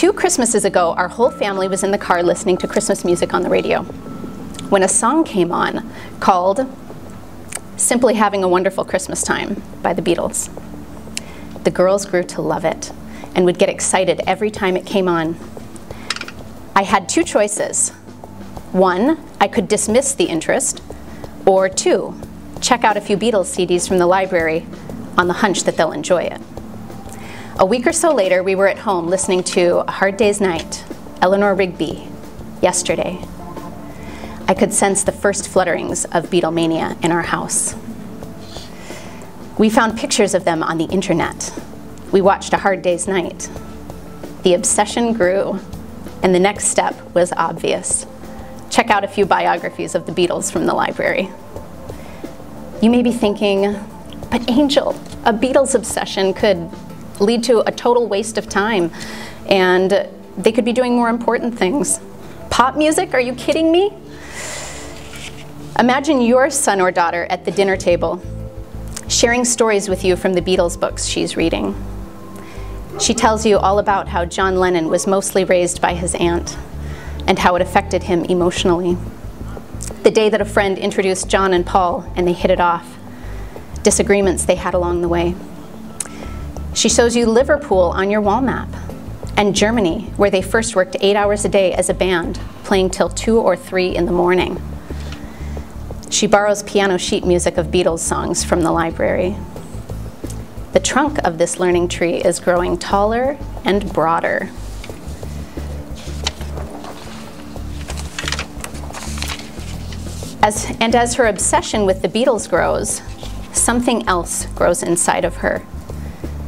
2 Christmases ago, our whole family was in the car listening to Christmas music on the radio when a song came on called "Simply Having a Wonderful Christmas Time" by the Beatles. The girls grew to love it and would get excited every time it came on. I had 2 choices. 1, I could dismiss the interest, or 2, check out a few Beatles CDs from the library on the hunch that they'll enjoy it. A week or so later, we were at home listening to A Hard Day's Night, Eleanor Rigby, Yesterday. I could sense the first flutterings of Beatlemania in our house. We found pictures of them on the internet. We watched A Hard Day's Night. The obsession grew, and the next step was obvious. Check out a few biographies of the Beatles from the library. You may be thinking, but Angel, a Beatles obsession could lead to a total waste of time, and they could be doing more important things. Pop music? Are you kidding me? Imagine your son or daughter at the dinner table, sharing stories with you from the Beatles books she's reading. She tells you all about how John Lennon was mostly raised by his aunt and how it affected him emotionally. The day that a friend introduced John and Paul and they hit it off, disagreements they had along the way. She shows you Liverpool on your wall map and Germany, where they first worked 8 hours a day as a band, playing till 2 or 3 in the morning. She borrows piano sheet music of Beatles songs from the library. The trunk of this learning tree is growing taller and broader. As her obsession with the Beatles grows, something else grows inside of her.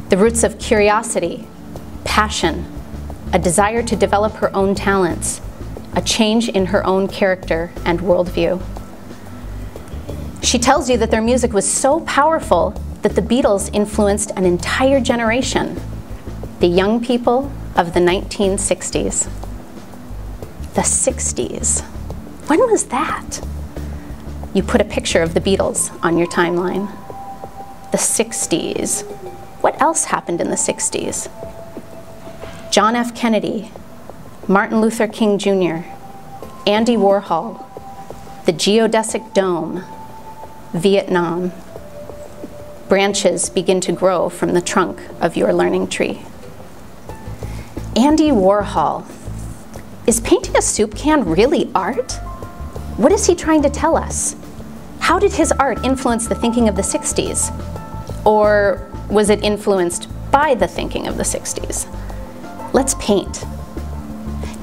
The roots of curiosity, passion, a desire to develop her own talents, a change in her own character and worldview. She tells you that their music was so powerful that the Beatles influenced an entire generation, the young people of the 1960s. The 60s. When was that? You put a picture of the Beatles on your timeline. The 60s. What else happened in the 60s? John F. Kennedy, Martin Luther King Jr., Andy Warhol, the geodesic dome, Vietnam. Branches begin to grow from the trunk of your learning tree. Andy Warhol. Is painting a soup can really art? What is he trying to tell us? How did his art influence the thinking of the 60s? Or was it influenced by the thinking of the 60s? Let's paint.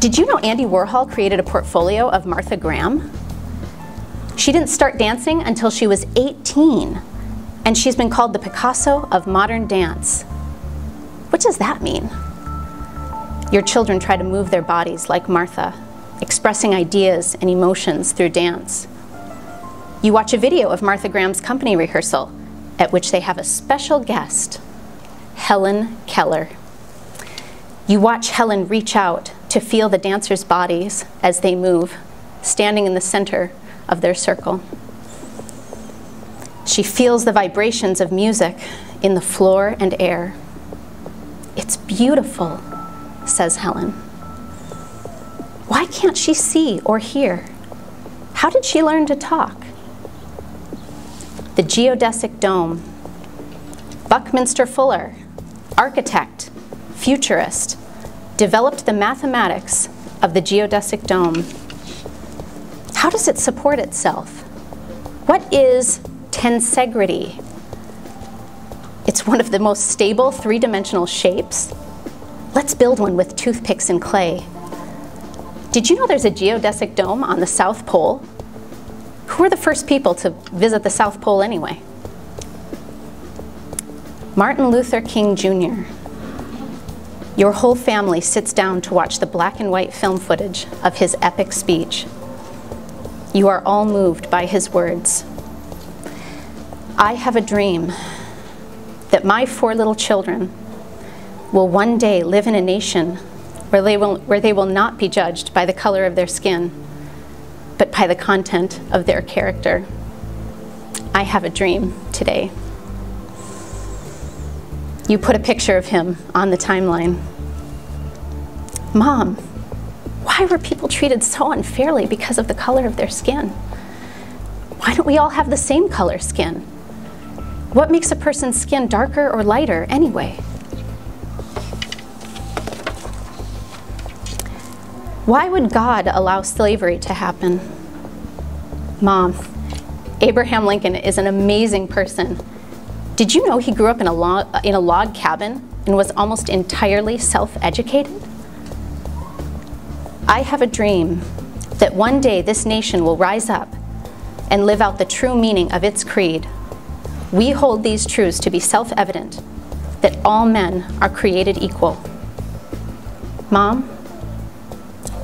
Did you know Andy Warhol created a portfolio of Martha Graham? She didn't start dancing until she was 18, and she's been called the Picasso of modern dance. What does that mean? Your children try to move their bodies like Martha, expressing ideas and emotions through dance. You watch a video of Martha Graham's company rehearsal, at which they have a special guest, Helen Keller. You watch Helen reach out to feel the dancers' bodies as they move, standing in the center of their circle. She feels the vibrations of music in the floor and air. It's beautiful, says Helen. Why can't she see or hear? How did she learn to talk? The geodesic dome. Buckminster Fuller, architect, futurist, developed the mathematics of the geodesic dome. How does it support itself? What is tensegrity? It's one of the most stable 3-dimensional shapes. Let's build one with toothpicks and clay. Did you know there's a geodesic dome on the South Pole? Who were the first people to visit the South Pole anyway? Martin Luther King Jr. Your whole family sits down to watch the black and white film footage of his epic speech. You are all moved by his words. I have a dream that my 4 little children will one day live in a nation where they will not be judged by the color of their skin, but by the content of their character. I have a dream today. You put a picture of him on the timeline. Mom, why were people treated so unfairly because of the color of their skin? Why don't we all have the same color skin? What makes a person's skin darker or lighter anyway? Why would God allow slavery to happen? Mom, Abraham Lincoln is an amazing person. Did you know he grew up in a log cabin and was almost entirely self-educated? I have a dream that one day this nation will rise up and live out the true meaning of its creed. We hold these truths to be self-evident, that all men are created equal. Mom,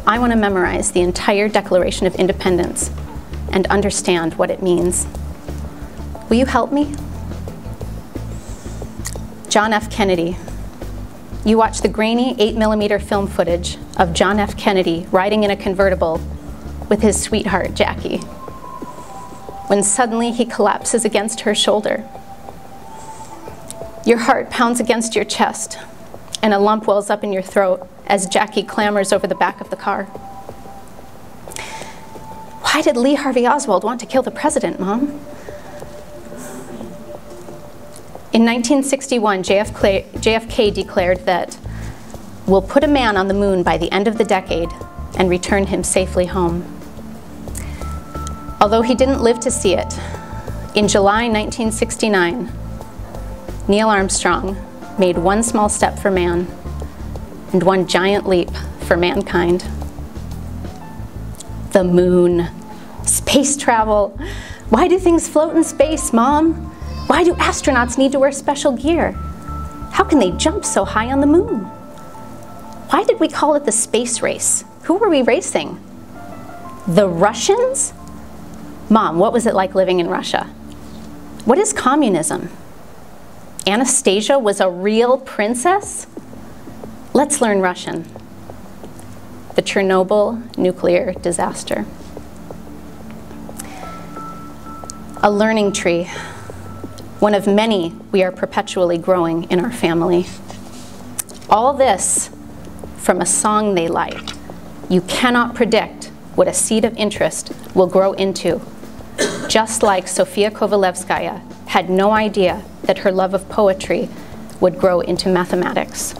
I want to memorize the entire Declaration of Independence and understand what it means. Will you help me? John F. Kennedy. You watch the grainy 8mm film footage of John F. Kennedy riding in a convertible with his sweetheart, Jackie, when suddenly he collapses against her shoulder. Your heart pounds against your chest, and a lump wells up in your throat as Jackie clambers over the back of the car. Why did Lee Harvey Oswald want to kill the president, Mom? In 1961, JFK declared that we'll put a man on the moon by the end of the decade and return him safely home. Although he didn't live to see it, in July 1969, Neil Armstrong made one small step for man and one giant leap for mankind. The moon, space travel. Why do things float in space, Mom? Why do astronauts need to wear special gear? How can they jump so high on the moon? Why did we call it the space race? Who were we racing? The Russians? Mom, what was it like living in Russia? What is communism? Anastasia was a real princess? Let's learn Russian. The Chernobyl nuclear disaster. A learning tree. One of many we are perpetually growing in our family. All this from a song they like. You cannot predict what a seed of interest will grow into, just like Sofia Kovalevskaya had no idea that her love of poetry would grow into mathematics.